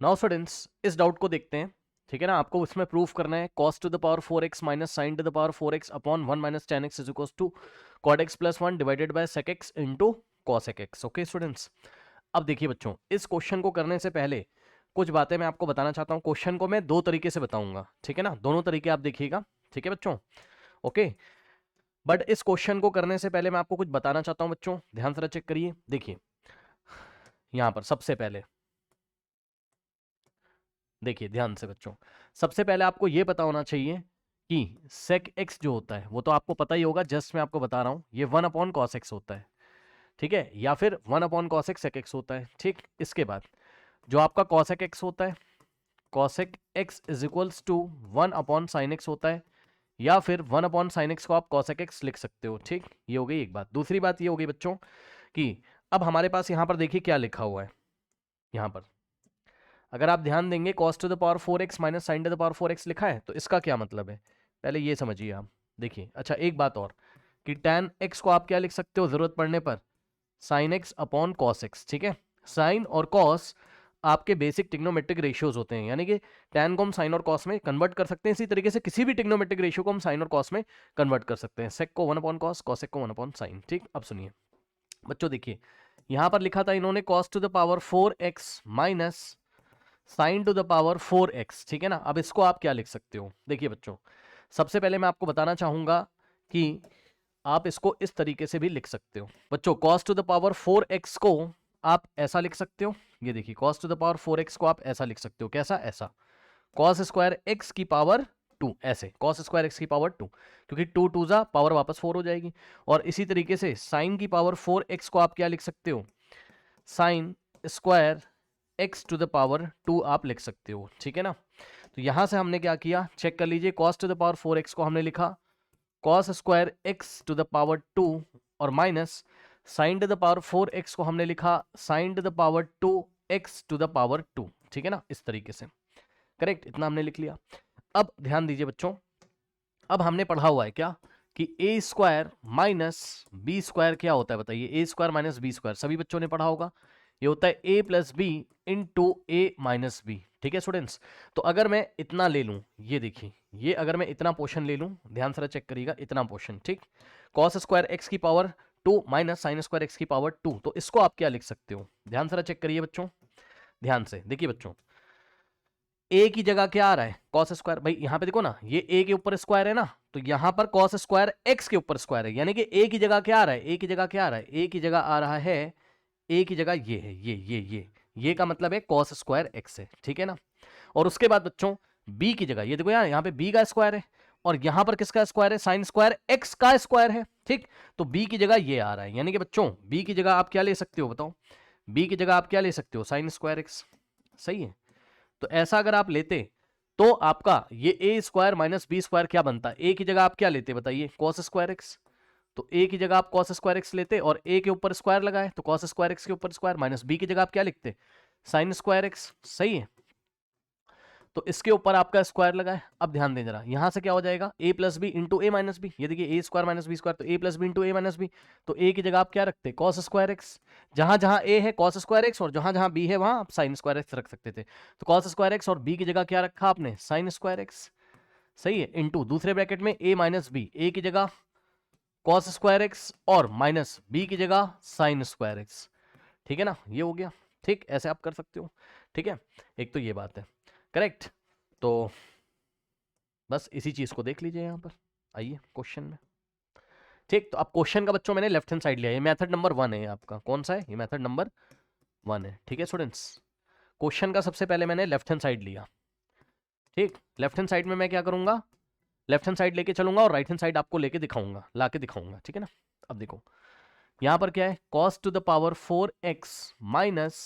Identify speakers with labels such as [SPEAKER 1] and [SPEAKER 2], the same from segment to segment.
[SPEAKER 1] Now students इस doubt को देखते हैं, ठीक है ना। आपको इसमें प्रूफ करना है cos to the power 4x minus sine to the power 4x upon 1 minus tan x is equals to cot x plus 1 divided by sec x into cos x। Okay students, अब देखिए बच्चों, इस question को करने से पहले कुछ बातें मैं आपको बताना चाहता हूँ। क्वेश्चन को मैं दो तरीके से बताऊंगा, ठीक है ना, दोनों तरीके आप देखिएगा, ठीक है बच्चों। ओके, बट इस क्वेश्चन को करने से पहले मैं आपको कुछ बताना चाहता हूँ बच्चों, ध्यान से चेक करिए। देखिए यहां पर सबसे पहले देखिए ध्यान से बच्चों, सबसे पहले आपको यह पता होना चाहिए कि sec x जो होता है वो तो आपको पता ही होगा, जस्ट मैं आपको बता रहा हूं, ये 1 अपॉन कॉस एक्स होता है, ठीक है, या फिर 1 upon cos x sec x होता है। ठीक, इसके बाद जो आपका cosec x होता है, cosec x is equals to 1 upon sine x होता है, या फिर 1 अपॉन साइन एक्स को आप cosec x लिख सकते हो। ठीक, ये हो गई एक बात। दूसरी बात ये हो गई बच्चों कि अब हमारे पास यहां पर देखिए क्या लिखा हुआ है। यहां पर अगर आप ध्यान देंगे cos to the power 4x minus sine to the power 4x लिखा है, तो इसका क्या मतलब है पहले ये समझिए आप। देखिए अच्छा एक बात और कि tan x को आप क्या लिख सकते हो जरूरत पड़ने पर, sin x upon cos x। ठीक है, साइन और cos आपके बेसिक टिग्नोमेट्रिक रेशियोज होते हैं, यानी कि tan को हम साइन और cos में कन्वर्ट कर सकते हैं, इसी तरीके से किसी भी टिग्नोमेट्रिक रेशियो को हम साइन और cos में कन्वर्ट कर सकते हैं। sec को 1 अपॉन cos, cosec को 1 अपॉन साइन। ठीक, अब सुनिए बच्चों, देखिए यहां पर लिखा था इन्होंने cos to the power 4x minus sine to the power 4x, ठीक है ना। अब इसको आप क्या लिख सकते हो, देखिए बच्चों, सबसे पहले मैं आपको बताना चाहूंगा कि आप इसको इस तरीके से भी लिख सकते हो बच्चों। cos to the power 4x को आप ऐसा लिख सकते हो, ये देखिए cos to the power 4x को आप ऐसा लिख सकते हो, कैसा, ऐसा cos स्क्वायर x की पावर 2, ऐसे cos स्क्वायर x की पावर 2, क्योंकि 2 टू जा पावर वापस 4 हो जाएगी। और इसी तरीके से साइन की पावर 4x को आप क्या लिख सकते हो, sine square x to the power 2 आप लिख सकते हो, ठीक है ना। तो यहां से हमने क्या किया, चेक कर लीजिए, cos to the power 4x को हमने लिखा cos square x to the power 2, और minus sine to the power 4x को हमने लिखा sine to the power 2 x to the power 2, ठीक है ना, इस तरीके से। करेक्ट, इतना हमने लिख लिया। अब ध्यान दीजिए बच्चों, अब हमने पढ़ा हुआ है क्या कि ए स्क्वायर माइनस बी स्क्वायर क्या होता है, बताइए। ए स्क्वायर माइनस बी स्क्वायर सभी बच्चों ने पढ़ा होगा, ये होता है ए plus B into A minus B. ठीक है स्टूडेंट्स, तो अगर मैं इतना ले लूं, ये देखिए, ये अगर मैं इतना पोर्शन ले लूं, ध्यान से चेक करिएगा, इतना पोर्शन, ठीक, कॉस स्क्वायर एक्स की power 2 minus sign square x की पावर 2, तो इसको आप क्या लिख सकते हो, ध्यान से चेक करिए बच्चों, ध्यान से देखिए बच्चों, ए की जगह क्या आ रहा है, कॉस स्क्वायर, भाई यहां पे देखो ना, ये ए के ऊपर स्क्वायर है ना, तो यहां पर कॉस स्क्वायर एक्स के ऊपर स्क्वायर है, यानी कि ए की जगह क्या आ रहा है, ए की जगह क्या आ रहा है, ए की जगह आ रहा है, ए की जगह ये है, ये का मतलब है कॉस स्क्वायर एक्स है, ठीक है ना। और उसके बाद बच्चों बी की जगह, ये देखो यार, यहाँ पे बी का स्क्वायर है, और यहां पर किसका स्क्वायर है, साइन स्क्वायर एक्स का स्क्वायर है, ठीक। तो बी की जगह ये आ रहा है, यानी कि बच्चों बी की जगह आप क्या ले सकते हो, बताओ, बी की जगह आप क्या ले सकते हो, साइन स्क्वायर एक्स, सही है। तो ऐसा अगर आप लेते तो आपका ये ए स्क्वायर माइनस बी स्क्वायर क्या बनता, ए की जगह आप क्या लेते बताइए, कॉस स्क्वायर एक्स, तो ए की जगह आप कॉस स्क्वायर एक्स लेते और ए के ऊपर स्क्वायर लगाए, तो कॉस स्क्वायर एक्स के ऊपर स्क्वायर, माइनस बी की जगह आप क्या लिखते, साइन स्क्वायर एक्स, सही है। तो इसके ऊपर आपका स्क्वायर लगा है। अब ध्यान दें जरा, यहां से क्या हो जाएगा, ए plus B into A minus B, ये देखिए ए स्क्वायर माइनस बी स्क्वायर, तो ए plus B into A minus B, तो ए की जगह आप क्या रखते, कॉस स्क्वायर एक्स, जहां जहां ए है कॉस स्क्वायर एक्स, और जहां जहां बी है वहां आप साइन स्क्वायर एक्स रख सकते थे, तो कॉस स्क्वायर एक्स और बी की जगह क्या रखा आपने, साइन स्क्वायर एक्स, सही है, इंटू दूसरे ब्रैकेट में ए माइनस बी, ए की जगह कॉस स्क्वायर एक्स और माइनस बी की जगह साइन स्क्वायर एक्स, ठीक है ना, ये हो गया। ठीक, ऐसे आप कर सकते हो, ठीक है, एक तो ये बात है, करेक्ट। तो बस इसी चीज को देख लीजिए यहां पर, आइए क्वेश्चन में। ठीक, तो अब क्वेश्चन का बच्चों मैंने लेफ्ट हैंड साइड लिया, ये मेथड नंबर 1 है आपका, कौन सा है, ये मेथड नंबर 1 है, ठीक है स्टूडेंट्स। क्वेश्चन का सबसे पहले मैंने लेफ्ट हैंड साइड लिया, ठीक, लेफ्ट हैंड साइड में मैं क्या करूंगा, लेफ्ट हैंड साइड लेके चलूंगा और राइट हैंड साइड आपको लेके दिखाऊंगा, लाके दिखाऊंगा, ठीक है ना। अब देखो यहां पर क्या है, cos to the power 4x minus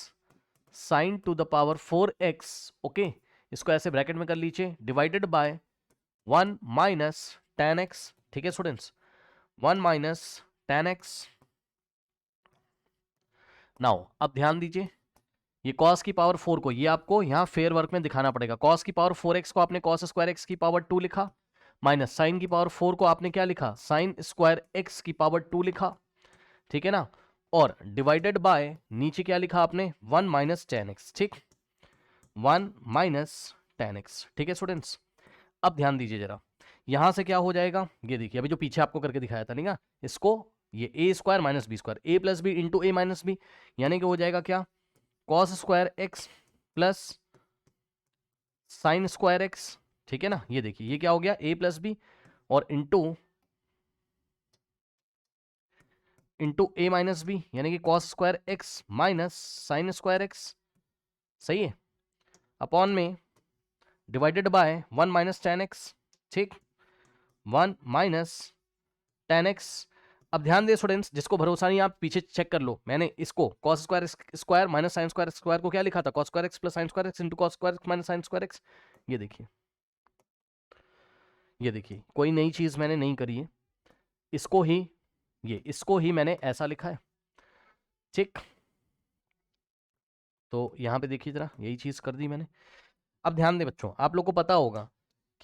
[SPEAKER 1] sine to the power 4x, okay, इसको ऐसे ब्रैकेट में कर लीजिए, divided by 1 minus tan x, ठीक है students, 1 minus tan x। Now अब ध्यान दीजिए, ये cos की पावर 4 को, ये आपको यहां फेयर वर्क में दिखाना पड़ेगा, cos की पावर 4x को आपने cos स्क्वायर x की पावर 2 लिखा, माइनस साइन की पावर 4 को आपने क्या लिखा, साइन स्क्वायर x की पावर 2 लिखा, ठीक है ना, और डिवाइडेड बाय नीचे क्या लिखा आपने, 1 माइनस tan x, ठीक। 1 माइनस टेन एक्स। ठीक है स्टूडेंट्स, अब ध्यान दीजिए जरा, यहां से क्या हो जाएगा, ये देखिए अभी जो पीछे आपको करके दिखाया था नहीं ना, इसको ये ए square minus B square, A plus B into A minus B, यानी कि हो जाएगा क्या, cos square x plus sign square x. ठीक है ना, ये देखिए ये क्या हो गया, ए प्लस बी और इंटू ए माइनस बी, यानी कि cos square x minus sign square x. सही है, अपॉन में divided by 1 minus tan x. ठीक, 1 माइनस टेन एक्स। अब ध्यान दें स्टूडेंट्स, जिसको भरोसा नहीं आप पीछे चेक कर लो, मैंने इसको cos square square minus sine square square को क्या लिखा था, cos square x plus sign square x into cos square x minus sign square x. ये देखिए, ये देखिए कोई नई चीज मैंने नहीं करी है, इसको ही मैंने ऐसा लिखा है। ठीक, तो यहां पे देखिए जरा, यही चीज कर दी मैंने। अब ध्यान दें बच्चों, आप लोग को पता होगा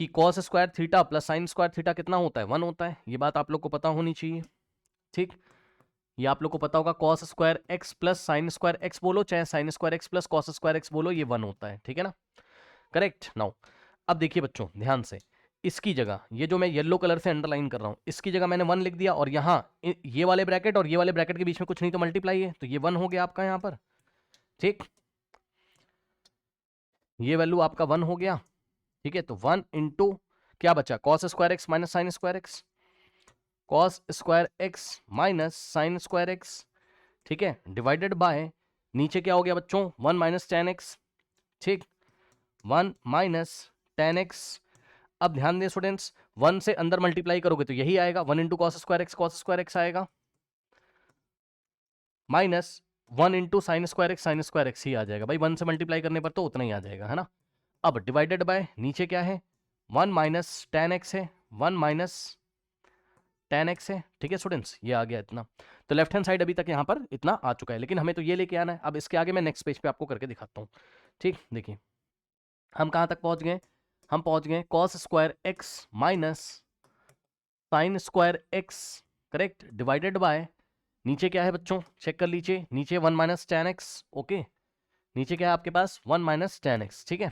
[SPEAKER 1] कि cos square theta plus sine square theta कितना होता है, 1 होता है, ये बात आप लोग को पता होनी चाहिए। ठीक, ये आप लोग को पता होगा, cos square x plus sign square x बोलो, चाहे sign square x plus cos square x बोलो, ये 1 होता है। ठीक है ना, करेक्ट। नाउ अब देखिए बच्चों ध्यान से, इसकी जगह ये जो मैं येलो कलर से अंडरलाइन कर रहा हूं, इसकी जगह मैंने 1 लिख दिया, और यहाँ ये वाले ब्रैकेट और ये वाले ब्रैकेट के बीच में कुछ नहीं तो मल्टीप्लाई है, तो ये 1 हो गया आपका यहाँ पर। ठीक, ये वैल्यू आपका 1 हो गया। ठीक है, तो 1 इंटू क्या बचा, cos square x minus sign square x, cos square x minus sign square x. ठीक है, डिवाइडेड बाय नीचे क्या हो गया बच्चों, 1 माइनस टेन एक्स। ठीक, 1 माइनस टेन एक्स। अब ध्यान दें स्टूडेंट्स, 1 से अंदर मल्टीप्लाई करोगे तो यही आएगा, 1 इंटू कॉस स्क्वायर एक्स आएगा, minus 1 into sine square X ही आ जाएगा भाई, 1 से मल्टीप्लाई करने पर तो उतना ही आ जाएगा, है ना। अब डिवाइडेड बाय नीचे क्या है, 1 माइनस टेन एक्स है, 1 माइनस टेन एक्स है। ठीक है स्टूडेंट्स, ये आ गया इतना, तो लेफ्ट हैंड साइड अभी तक यहाँ पर इतना आ चुका है, लेकिन हमें तो ये लेके आना है। अब इसके आगे मैं नेक्स्ट पेज पे आपको करके दिखाता हूँ। ठीक, देखिए हम कहाँ तक पहुँच गए, हम पहुँच गए cos square x minus sign square x, correct, divided by नीचे क्या है बच्चों, चेक कर लीजिए, नीचे 1 माइनस टेन एक्स। ओके, नीचे क्या है आपके पास, 1 माइनस टेन एक्स। ठीक है,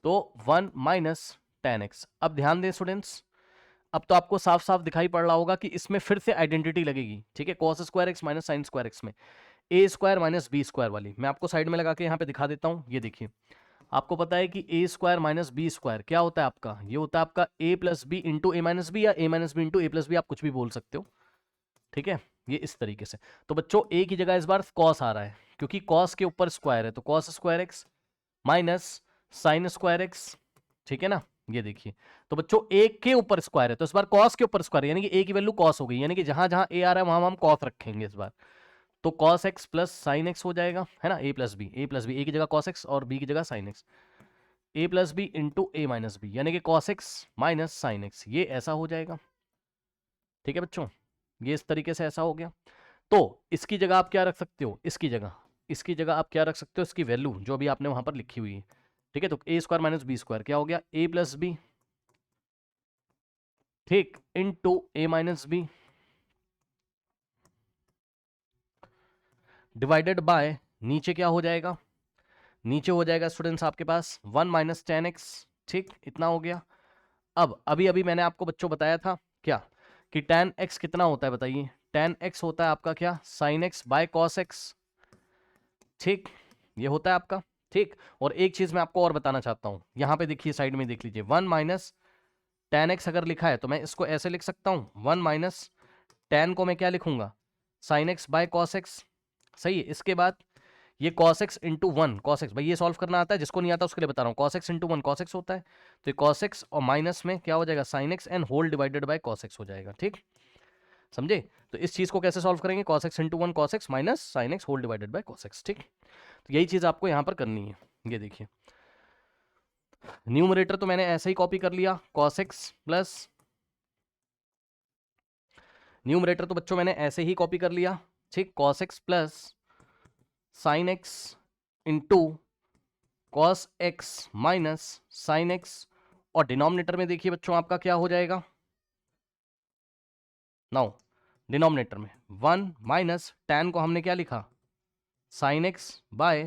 [SPEAKER 1] तो 1 माइनस टेन एक्स। अब ध्यान दें स्टूडेंट्स, अब तो आपको साफ साफ दिखाई पड़ रहा होगा कि इसमें फिर से आइडेंटिटी लगेगी। ठीक है, cos square x minus sign square x में ए स्क्वायर माइनस बी स्क्वायर वाली मैं आपको साइड में लगा के यहाँ पे दिखा देता हूँ। ये देखिए, आपको पता है कि ए स्क्वायर माइनस बी स्क्वायर क्या होता है आपका, ये होता है आपका ए plus B into A minus B, या ए माइनस बी इंटू ए प्लस बी, आप कुछ भी बोल सकते हो। ठीक है, ये इस तरीके से। तो बच्चों ए की जगह इस बार कॉस आ रहा है, क्योंकि कॉस के ऊपर स्क्वायर है, तो cos square x minus sign square x. ठीक है ना, ये देखिए, तो बच्चों ए के ऊपर स्क्वायर है, तो इस बार कॉस के ऊपर स्क्वायर, यानी कि ए की वैल्यू कॉस हो गई, यानी कि जहां जहां ए आ रहा है वहां हम कॉस रखेंगे इस बार, तो cos X plus sine x हो जाएगा, है ना, ए प्लस बी, ए की जगह कॉस एक्स और बी की जगह sine x, A plus B into A minus B, यानी कि cos x minus sine x, ये ऐसा हो जाएगा। ठीक है बच्चों, ये इस तरीके से ऐसा हो गया। तो इसकी जगह आप क्या रख सकते हो, इसकी जगह आप क्या रख सकते हो, इसकी वैल्यू जो अभी आपने वहां पर लिखी हुई है। ठीक है, तो A square minus B square क्या हो गया, ए प्लस बी, ठीक, into A minus B, divided by नीचे क्या हो जाएगा, नीचे हो जाएगा स्टूडेंट्स आपके पास 1 माइनस टेन एक्स। ठीक, इतना हो गया। अब अभी अभी मैंने आपको बच्चों बताया था क्या, कि tan x कितना होता है बताइए, tan x होता है आपका क्या, sin x by cos x। ठीक, ये होता है आपका। ठीक, और एक चीज मैं आपको और बताना चाहता हूं, यहां पे देखिए साइड में देख लीजिए, 1 माइनस टेन एक्स अगर लिखा है तो मैं इसको ऐसे लिख सकता हूं, 1 माइनस टेन को मैं क्या लिखूंगा, sign X by cos x. सही है, इसके बाद ये cos x into one, cos x भाई ये सॉल्व करना आता है, जिसको नहीं आता उसके लिए बता रहा हूँ, cos x into one cos x होता है, तो ये cos x और माइनस में क्या हो जाएगा, sin x and whole divided by cos x हो जाएगा। ठीक, समझे, तो इस चीज को कैसे सॉल्व करेंगे, cos x into one cos x minus sin x whole divided by cos x। ठीक, तो यही चीज आपको यहाँ पर करनी है। ये देखिए, न्यूमरेटर तो मैंने ऐसे ही कॉपी कर लिया, cos x प्लस, न्यूमरेटर तो बच्चों मैंने ऐसे ही कॉपी कर लिया। ठीक, cos x plus sine X into cos x minus sign X, और डिनोमिनेटर में देखिए बच्चों आपका क्या हो जाएगा, नाउ डिनोमिनेटर में 1 माइनस टैन को हमने क्या लिखा, sine X by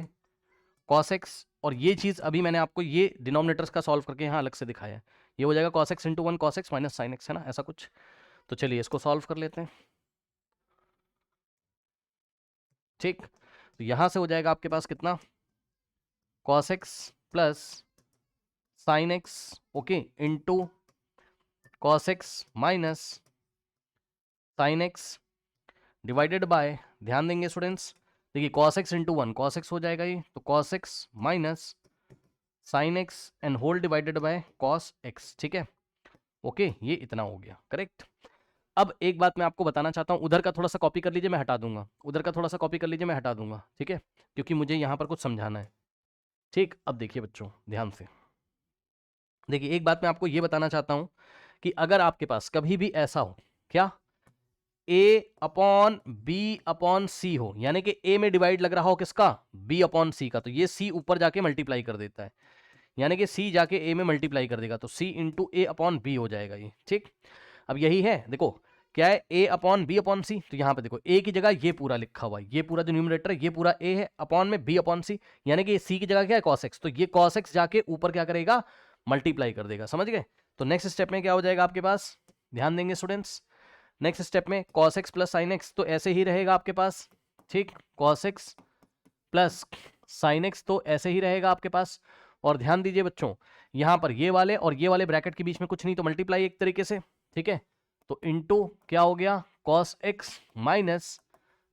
[SPEAKER 1] cos x, और ये चीज अभी मैंने आपको ये डिनोमिनेटर्स का सॉल्व करके यहाँ अलग से दिखाया है, ये हो जाएगा cos x into 1 cos x minus sine x, है ना ऐसा कुछ। तो चलिए इसको सॉल्व कर लेते हैं। ठीक, तो यहां से हो जाएगा आपके पास कितना, cos x plus sine x, okay, into cos x minus sine x divided by, ध्यान देंगे स्टूडेंट्स, देखिए cos x into 1 cos x हो जाएगा ये, तो cos x minus sine x and whole divided by cos x, ठीक है, okay, ये इतना हो गया, करेक्ट। अब एक बात मैं आपको बताना चाहता हूं, उधर का थोड़ा सा कॉपी कर लीजिए, मैं हटा दूंगा, उधर का थोड़ा सा कॉपी कर लीजिए, मैं हटा दूंगा, ठीक है, क्योंकि मुझे यहां पर कुछ समझाना है। ठीक, अब देखिए बच्चों ध्यान से, देखिए एक बात मैं आपको ये बताना चाहता हूं कि अगर आपके पास कभी भी ऐसा हो, क्या, a अपॉन b अपॉन सी हो, यानी कि a में डिवाइड लग रहा हो किसका, b अपॉन सी का, तो ये c ऊपर जाके मल्टीप्लाई कर देता है, यानी कि c जाके a में मल्टीप्लाई कर देगा, तो c इंटू ए अपॉन बी हो जाएगा ये, ठीक। अब यही है, देखो क्या है, a अपॉन बी अपॉन सी, तो यहाँ पे देखो a की जगह ये पूरा लिखा हुआ है, ये पूरा जो न्यूमरेटर है ये पूरा a है, अपॉन में b अपॉन सी, यानी कि c की जगह क्या है cos x, तो ये cos x जाके ऊपर क्या करेगा, मल्टीप्लाई कर देगा, समझ गए। तो नेक्स्ट स्टेप में क्या हो जाएगा आपके पास, ध्यान देंगे स्टूडेंट्स, नेक्स्ट स्टेप में cos x plus sine x, तो ऐसे ही रहेगा आपके पास, ठीक, cos x plus sine x तो ऐसे ही रहेगा आपके पास। और ध्यान दीजिए बच्चों, यहां पर ये वाले और ये वाले ब्रैकेट के बीच में कुछ नहीं, तो मल्टीप्लाई एक तरीके से, ठीक है, तो इंटू क्या हो गया, cos x minus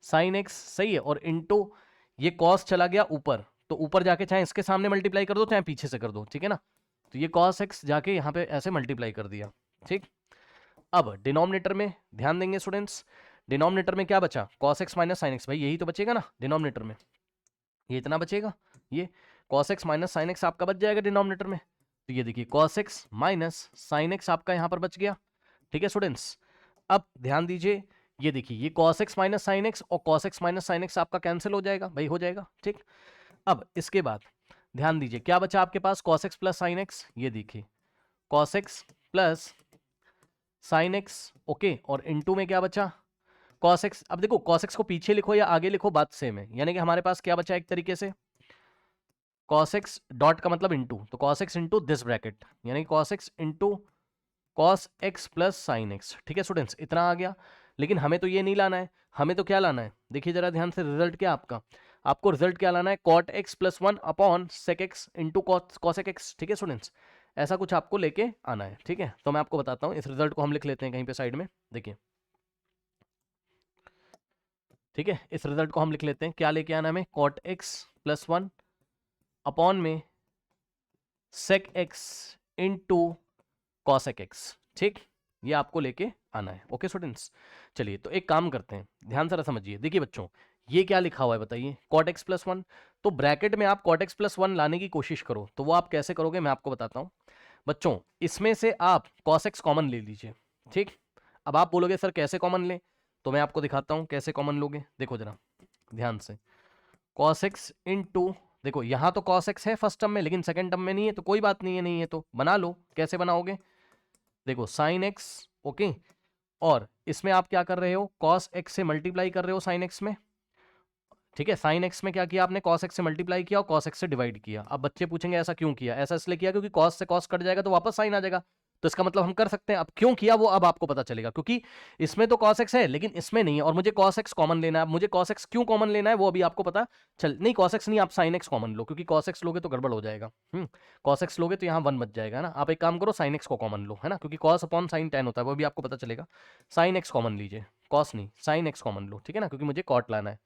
[SPEAKER 1] sine x, सही है, और इंटू ये cos चला गया ऊपर, तो ऊपर जाके चाहे इसके सामने मल्टीप्लाई कर दो चाहे पीछे से कर दो, ठीक है ना, तो ये cos x जाके यहाँ पे ऐसे मल्टीप्लाई कर दिया, ठीक। अब डिनोमिनेटर में ध्यान देंगे स्टूडेंट्स, डिनोमिनेटर में क्या बचा, cos x minus sine x, भाई यही तो बचेगा ना डिनोमिनेटर में, ये इतना बचेगा, ये cos x minus sine x आपका बच जाएगा डिनोमिनेटर में, तो ये देखिए cos x minus sine x आपका यहाँ पर बच गया, ठीक है स्टूडेंट्स। अब ध्यान दीजिए, ये देखिए ये cos x minus sine x और cos x minus sine x आपका कैंसिल हो जाएगा, भाई हो जाएगा, ठीक। अब इसके बाद ध्यान दीजिए क्या बचा आपके पास, cos x plus sine x, ये देखिए cos x plus sine x, okay, और इनटू में क्या बचा, cos x, अब देखो cos x को पीछे लिखो या आगे लिखो बात सेम है, यानी कि हमारे पास क्या बचा एक तरीके से, cos x डॉट का मतलब इनटू, तो cos x into this bracket, यानी कि cos x into cos x plus sine x, ठीक है स्टूडेंट्स, इतना आ गया। लेकिन हमें तो ये नहीं लाना है, हमें तो क्या लाना है, देखिए जरा ध्यान से, रिजल्ट क्या आपका, आपको रिजल्ट क्या लाना है, cot x plus 1 upon sec x into cosec x, ठीक है स्टूडेंट्स, ऐसा कुछ आपको लेके आना है, ठीक है। तो मैं आपको बताता हूँ, इस रिजल्ट को हम लिख लेते हैं कहीं पे साइड में, देखिए, ठीक है, इस रिजल्ट को हम लिख लेते हैं, क्या लेके आना है हमें, cot x प्लस 1 अपॉन में sec x into cosec x, ठीक, ये आपको लेके आना है, ओके स्टूडेंट्स। चलिए तो एक काम करते हैं, ध्यान से समझिए, देखिए बच्चों ये क्या लिखा हुआ है बताइए, cot x प्लस 1, तो ब्रैकेट में आप cot x प्लस 1 लाने की कोशिश करो, तो वो आप कैसे करोगे मैं आपको बताता हूं बच्चों। इसमें से आप cos x कॉमन ले लीजिए, ठीक। अब आप बोलोगे सर कैसे कॉमन लें, तो मैं आपको दिखाता हूं कैसे कॉमन लोगे, देखो जरा ध्यान से, cos x इंटू, देखो यहां तो cos x है फर्स्ट टर्म में, लेकिन सेकंड टर्म में नहीं है, तो कोई बात नहीं है, नहीं है तो बना लो, कैसे बनाओगे, देखो साइन x, ओके, और इसमें आप क्या कर रहे हो, cos x से मल्टीप्लाई कर रहे हो साइन x में, ठीक है, साइन x में क्या किया आपने, cos x से मल्टीप्लाई किया और cos x से डिवाइड किया। अब बच्चे पूछेंगे ऐसा क्यों किया, ऐसा इसलिए किया क्योंकि cos से cos कट जाएगा तो वापस साइन आ जाएगा, तो इसका मतलब हम कर सकते हैं। अब क्यों किया वो अब आपको पता चलेगा, क्योंकि इसमें तो cos x है लेकिन इसमें नहीं है, और मुझे cos x कॉमन लेना है। मुझे cos x क्यों कॉमन लेना है वो अभी आपको पता चल, नहीं cos x नहीं, आप sin x कॉमन लो, क्योंकि cos x लोगे तो गड़बड़ हो जाएगा, cos x लोगे तो यहाँ 1 बच जाएगा ना। आप एक काम करो sin x को कॉमन लो, है ना, क्योंकि cos अपॉन sin tan होता है, वो भी आपको पता चलेगा। sin x कॉमन लीजिए, cos नहीं sin x कॉमन लो, ठीक है ना, क्योंकि मुझे cot लाना है।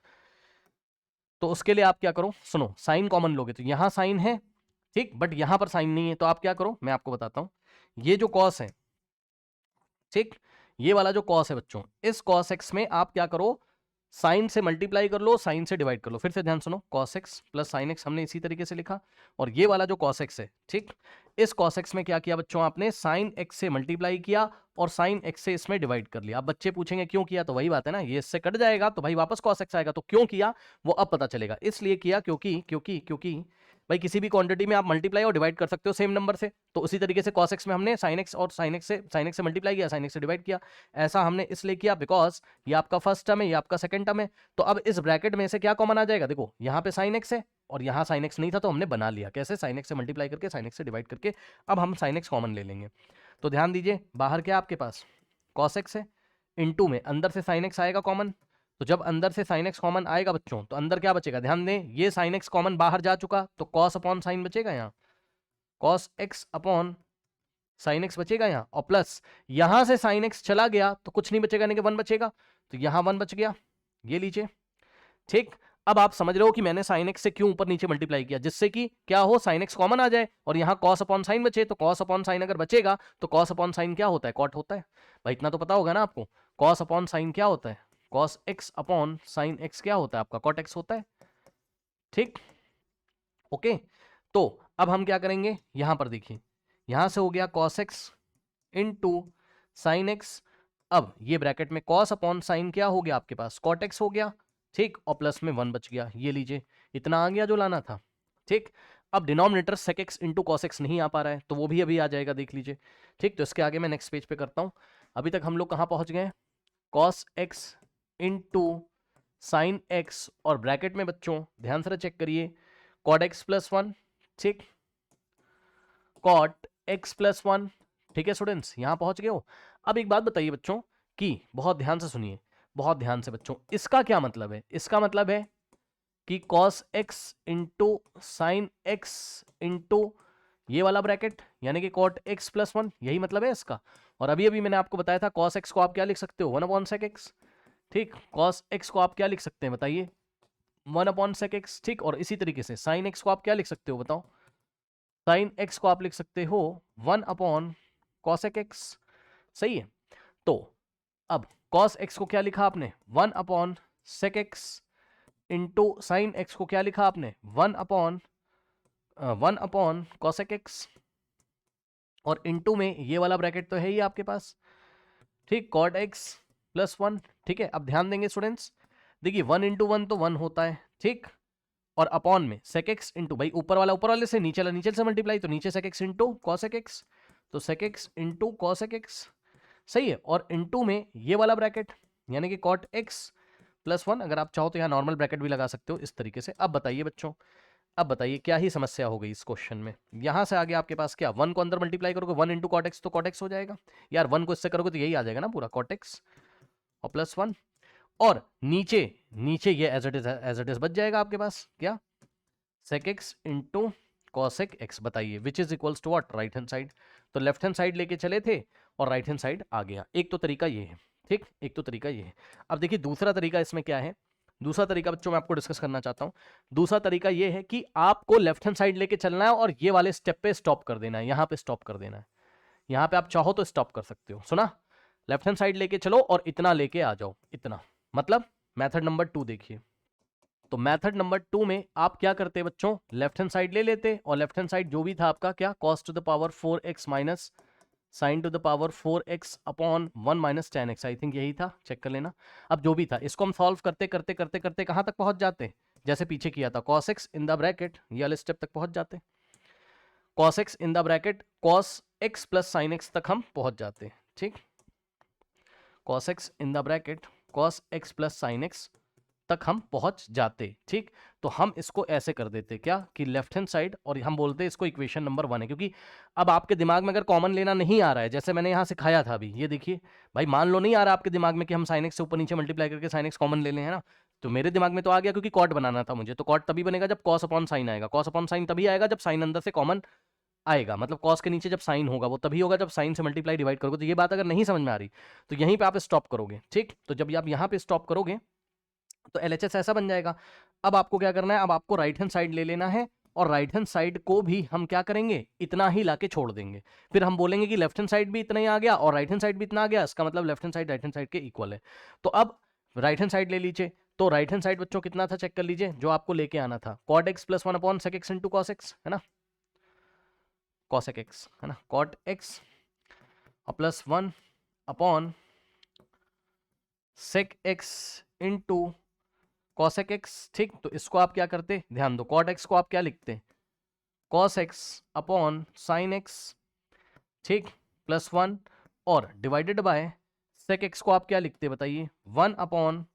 [SPEAKER 1] तो उसके लिए आप क्या करो, सुनो, साइन कॉमन लोगे तो यहां साइन है, ठीक, बट यहां पर साइन नहीं है, तो आप क्या करो मैं आपको बताता हूं, ये जो कॉस है, ठीक, ये वाला जो कॉस है बच्चों, इस कॉस एक्स में आप क्या करो, साइन से मल्टीप्लाई कर लो, साइन से डिवाइड कर लो। फिर से ध्यान सुनो, cos x plus sine x हमने इसी तरीके से लिखा, और ये वाला जो cos x है, ठीक, इस cos x में क्या किया बच्चों, आपने साइन x से मल्टीप्लाई किया और साइन x से इसमें डिवाइड कर लिया। अब बच्चे पूछेंगे क्यों किया, तो वही बात है ना, ये इससे कट जाएगा तो भाई वापस cos x आएगा, तो क्यों किया वो अब पता चलेगा। इसलिए किया क्योंकि क्योंकि क्योंकि भाई किसी भी क्वांटिटी में आप मल्टीप्लाई और डिवाइड कर सकते हो सेम नंबर से, तो उसी तरीके से cos x में हमने sin x और sin x से मल्टीप्लाई किया, sin x से डिवाइड किया। ऐसा हमने इसलिए किया बिकॉज ये आपका फर्स्ट टर्म है, ये आपका सेकंड टर्म है। तो अब इस ब्रैकेट में से क्या कॉमन आ जाएगा, देखो यहाँ पे sin x है, और यहाँ साइन एक्स नहीं था तो हमने बना लिया। कैसे? साइन एक्स से मल्टीप्लाई करके, साइन एक्स से डिवाइड करके। अब हम साइन एक्स कॉमन ले लेंगे। तो ध्यान दीजिए, बाहर क्या आपके पास कॉस एक्स है, इनटू में अंदर से साइन एक्स आएगा कॉमन। तो जब अंदर से साइन एक्स कॉमन आएगा बच्चों, तो अंदर क्या बचेगा? ध्यान दें, ये साइन एक्स कॉमन बाहर जा चुका, तो कॉस अपॉन साइन बचेगा यहाँ, cos x upon sine x बचेगा यहाँ, और प्लस यहां से साइन एक्स चला गया तो कुछ नहीं बचेगा, यानी कि 1 बचेगा, तो यहां 1 बच गया, ये लीजिए। ठीक, अब आप समझ रहे हो कि मैंने साइन एक्स से क्यों ऊपर नीचे मल्टीप्लाई किया, जिससे कि क्या हो, साइन एक्स कॉमन आ जाए और यहाँ कॉस अपॉन साइन बचे। तो कॉस अपॉन साइन अगर बचेगा तो कॉस अपॉन साइन क्या होता है? कॉट होता है। भाई इतना तो पता होगा ना आपको, कॉस अपॉन साइन क्या होता है? Cos x upon sine x क्या होता है आपका? कॉट एक्स होता है। ठीक, ओके। तो अब हम क्या करेंगे, यहां पर देखिए, यहां से हो गया cos X into sine x. अब ये ब्रैकेट में कॉस अपॉन साइन क्या हो गया आपके पास? कॉट एक्स हो गया। ठीक, और प्लस में 1 बच गया, ये लीजिए, इतना आ गया जो लाना था। ठीक, अब denominator sec X into cos X नहीं आ पा रहा है, तो वो भी अभी आ जाएगा, देख लीजिए। ठीक, तो इसके आगे मैं नेक्स्ट पेज पे करता हूं। अभी तक हम लोग कहां पहुंच गए? Cos X into sine X, और ब्रैकेट में बच्चों ध्यान से चेक करिए, कॉट एक्स प्लस 1। ठीक, कॉट एक्स प्लस 1। ठीक है स्टूडेंट्स, यहां पहुंच गए हो। अब एक बात बताइए बच्चों, कि बहुत ध्यान से सुनिए, बहुत ध्यान से बच्चों, इसका क्या मतलब है? इसका मतलब है कि cos x into sine X into ये वाला ब्रैकेट, यानी कि cot x प्लस 1, यही मतलब है इसका। और अभी अभी मैंने आपको बताया था cos x को आप क्या लिख सकते हो? 1 अपॉन सेक एक्स। ठीक, cos x को आप क्या लिख सकते हैं बताइए? 1 अपॉन सेक एक्स। ठीक, और इसी तरीके से साइन x को आप क्या लिख सकते हो बताओ? साइन x को आप लिख सकते हो 1 अपॉन कॉसेक एक्स। सही है। तो अब cos x को क्या लिखा आपने? 1 upon sec X into sine X को क्या लिखा आपने? 1 अपॉन कॉसेक एक्स, और इंटू में ये वाला ब्रैकेट तो है ही आपके पास। ठीक, कॉट एक्स प्लस 1। ठीक है, अब ध्यान देंगे स्टूडेंट्स, देखिए 1 इंटू 1 तो 1 होता है। ठीक, और अपॉन में सेक एक्स इंटू, भाई ऊपर वाला ऊपर वाले से, नीचे वाला नीचे से मल्टीप्लाई, तो नीचे sec X into cosec X, तो sec X into cosec X. सही है, और इंटू में ये वाला ब्रैकेट, यानी कि कॉट एक्स प्लस 1। अगर आप चाहो तो यहाँ नॉर्मल ब्रैकेट भी लगा सकते हो इस तरीके से। अब बताइए बच्चों, अब बताइए क्या ही समस्या हो गई इस क्वेश्चन में? यहां से आगे आपके पास क्या, 1 को अंदर मल्टीप्लाई करोगे, 1 इंटू कॉट एक्स, तो कॉट एक्स हो जाएगा यार, 1 को इससे करोगे तो यही आ जाएगा ना पूरा, कॉट एक्स और प्लस 1, और नीचे नीचे ये एज इट इज बच जाएगा आपके पास क्या? Sec X into cosec X. बताइए which is equals to what? Right hand side. तो लेफ्ट हैंड साइड लेके चले थे और राइट हैंड साइड आ गया। एक तो तरीका ये है। ठीक, एक तो तरीका ये है। अब देखिए दूसरा तरीका इसमें क्या है, दूसरा तरीका बच्चों मैं आपको डिस्कस करना चाहता हूं। दूसरा तरीका ये है कि आपको लेफ्ट हैंड साइड लेके चलना है और ये वाले स्टेप पे स्टॉप कर देना है, यहां पे स्टॉप कर देना है। यहां पे आप चाहो तो स्टॉप कर सकते हो, सुना? लेफ्ट हैंड साइड लेके चलो और इतना लेके आ जाओ, इतना। मतलब मेथड नंबर 2 देखिए। तो मेथड नंबर 2 में आप क्या करते बच्चों? लेफ्ट हैंड साइड ले लेते, और लेफ्ट हैंड साइड जो भी था आपका क्या, cos to the power 4x minus sine to the power 4x upon 1 minus tan X, I think यही था, चेक कर लेना। अब जो भी था इसको हम सॉल्व करते करते करते करते कहां तक पहुंच जाते? जैसे पीछे किया था, cos x in the bracket, ये वाले स्टेप तक पहुंच जाते। cos x in the bracket cos x plus sine x तक हम पहुंच जाते। ठीक, cos x in the bracket cos x plus sine x तक हम पहुंच जाते। ठीक, तो हम इसको ऐसे कर देते क्या, कि लेफ्ट हैंड साइड, और हम बोलते इसको इक्वेशन नंबर 1 है, क्योंकि अब आपके दिमाग में अगर कॉमन लेना नहीं आ रहा है, जैसे मैंने यहां सिखाया था अभी, ये देखिए भाई, मान लो नहीं आ रहा आपके दिमाग में कि हम साइन एक्स से ऊपर नीचे मल्टीप्लाई करके साइन एक्स कॉमन ले लें, है ना? तो मेरे दिमाग में तो आ गया, क्योंकि कॉट बनाना था मुझे, तो कॉट तभी बनेगा जब कॉस अपॉन साइन आएगा, कॉस अपॉन साइन तभी आएगा जब साइन अंदर से कॉमन आएगा, मतलब कॉस के नीचे जब साइन होगा वो तभी होगा जब साइन से मल्टीप्लाई डिवाइड करोगे। तो ये बात अगर नहीं समझ में आ रही तो यहीं पे आप स्टॉप करोगे। ठीक, तो जब आप यहाँ पे स्टॉप करोगे तो LHS ऐसा बन जाएगा। अब आपको क्या करना है, अब आपको राइट हैंड साइड ले लेना है, और राइट हैंड साइड को भी हम क्या करेंगे, इतना ही लाके छोड़ देंगे। फिर हम बोलेंगे कि लेफ्ट हैंड साइड भी इतना ही आ गया और राइट हैंड साइड भी इतना आ गया, इसका मतलब left hand side right hand side के इक्वल है। तो अब राइट हैंड साइड ले लीजिए, तो राइट हैंड साइड बच्चों कितना था चेक कर लीजिए, जो आपको लेके आना था, cot X plus 1 upon sec X into cos X, है ना? कॉसेक एक्स, है ना? Cot X plus 1 upon sec X into cosec X. ठीक, तो इसको आप क्या करते, ध्यान दो, कॉट एक्स को आप क्या लिखते? Cos x upon sine X. ठीक, प्लस 1, और डिवाइडेड बाय सेक एक्स को आप क्या लिखते बताइए? 1 अपॉन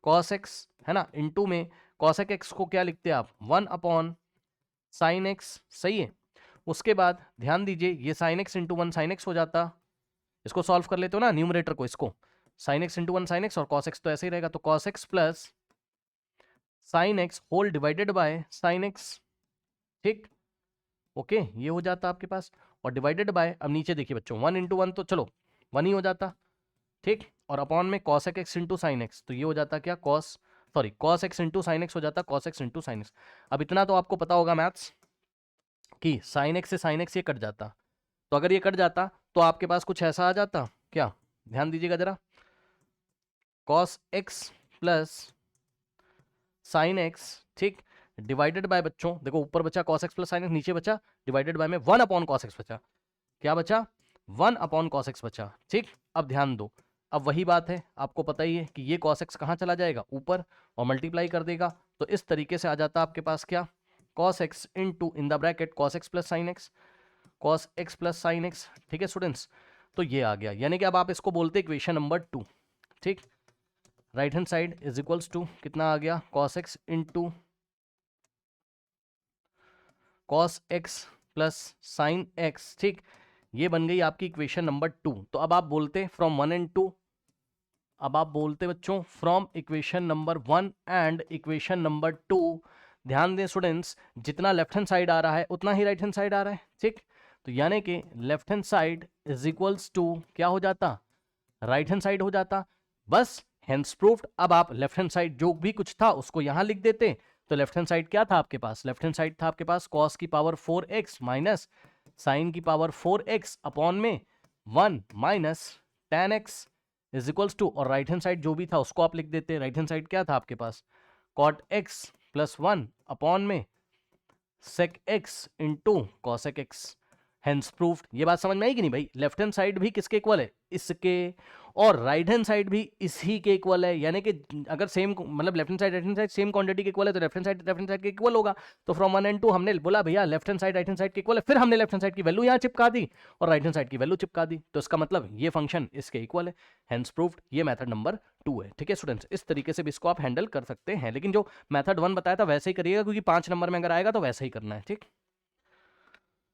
[SPEAKER 1] कॉस एक्स, है ना, इंटू में कॉसेक एक्स को क्या लिखते हैं आप, 1 अपॉन साइन एक्स, सही है। उसके बाद ध्यान दीजिए ये sign X into 1 sine x हो जाता, इसको सॉल्व कर लेते हो ना न्यूमरेटर को, इसको sine X into 1 sine X और कॉस एक्स तो ऐसे ही रहेगा, तो cos X plus sine X whole divided by sine X, ठीक, ओके ये हो जाता आपके पास, और डिवाइडेड बाय, अब नीचे देखिए बच्चों 1 इंटू 1 तो चलो 1 ही हो जाता, ठीक, और अपॉन में cos X into sine x, तो ये हो जाता क्या cos X into sine x हो जाता cos X into sine x. अब इतना तो आपको पता होगा मैथ्स कि साइन एक्स से साइन एक्स ये कट जाता, तो अगर ये कट जाता तो आपके पास कुछ ऐसा आ जाता क्या, ध्यान दीजिएगा जरा, cos X plus sine X, ठीक, डिवाइडेड बाय बच्चों देखो ऊपर बचा cos X plus sine x, नीचे बचा डिवाइडेड बाय में 1 अपॉन कॉस एक्स बचा, क्या बचा 1 अपॉन कॉस एक्स बचा, ठीक। अब ध्यान दो, अब वही बात है, आपको पता ही है कि ये कॉस एक्स कहाँ चला जाएगा ऊपर और मल्टीप्लाई कर देगा, तो इस तरीके से आ जाता आपके पास क्या, cos X into in the bracket cos X plus sine x, cos X plus sine X, ठीक है स्टूडेंट्स। तो ये आ गया, यानी कि अब आप इसको बोलते इक्वेशन नंबर 2, ठीक, right hand side is equals to कितना आ गया, cos X into cos X plus sine X, ठीक, ये बन गई आपकी इक्वेशन नंबर 2। तो अब आप बोलते फ्रॉम 1 एंड 2, अब आप बोलते बच्चों from equation number 1 and equation number 2, ध्यान दें स्टूडेंट्स जितना लेफ्ट हैंड साइड आ रहा है उतना ही राइट हैंड साइड आ रहा है, ठीक, तो यानी कि left hand side is equals to क्या हो जाता, राइट हैंड साइड हो जाता, बस हेंस प्रूफ्ड। अब आप लेफ्ट हैंड साइड जो भी कुछ था उसको यहां लिख देते, तो लेफ्ट हैंड साइड क्या था आपके पास, लेफ्ट हैंड साइड था आपके पास कॉस की पावर 4x माइनस साइन की पावर 4x अपॉन में 1 minus tan x is equals to, और राइट हैंड साइड जो भी था उसको आप लिख देते, राइट हैंड साइड क्या था आपके पास cot x प्लस 1 अपॉन में sec x into cosec x, hence proofed. ये बात समझ में आई कि नहीं भाई, लेफ्ट हैंड साइड भी किसके इक्वल है, इसके, और राइट हैंड साइड भी इसी के इक्वल है, यानी कि अगर सेम मतलब left hand side right hand side same quantity के इक्वल है तो लेफ्ट हैंड साइड के इक्वल होगा। तो फ्रॉम 1 एंड 2 हमने बोला भैया left hand side right hand side के इक्वल है, फिर हमने लेफ्ट हैंड साइड की वैल्यू यहाँ चिपका दी और राइट हैंड साइड की वैल्यू चिपका दी, तो इसका मतलब ये फंक्शन इसके इक्वल है, हेंस प्रूफ्ड। ये मेथड नंबर 2 है, ठीक है स्टूडेंट्स, इस तरीके से भी इसको आप हैंडल कर सकते हैं, लेकिन जो मेथड 1 बताया था वैसे ही करिएगा, क्योंकि 5 नंबर में अगर आएगा तो वैसे ही करना है, ठीक।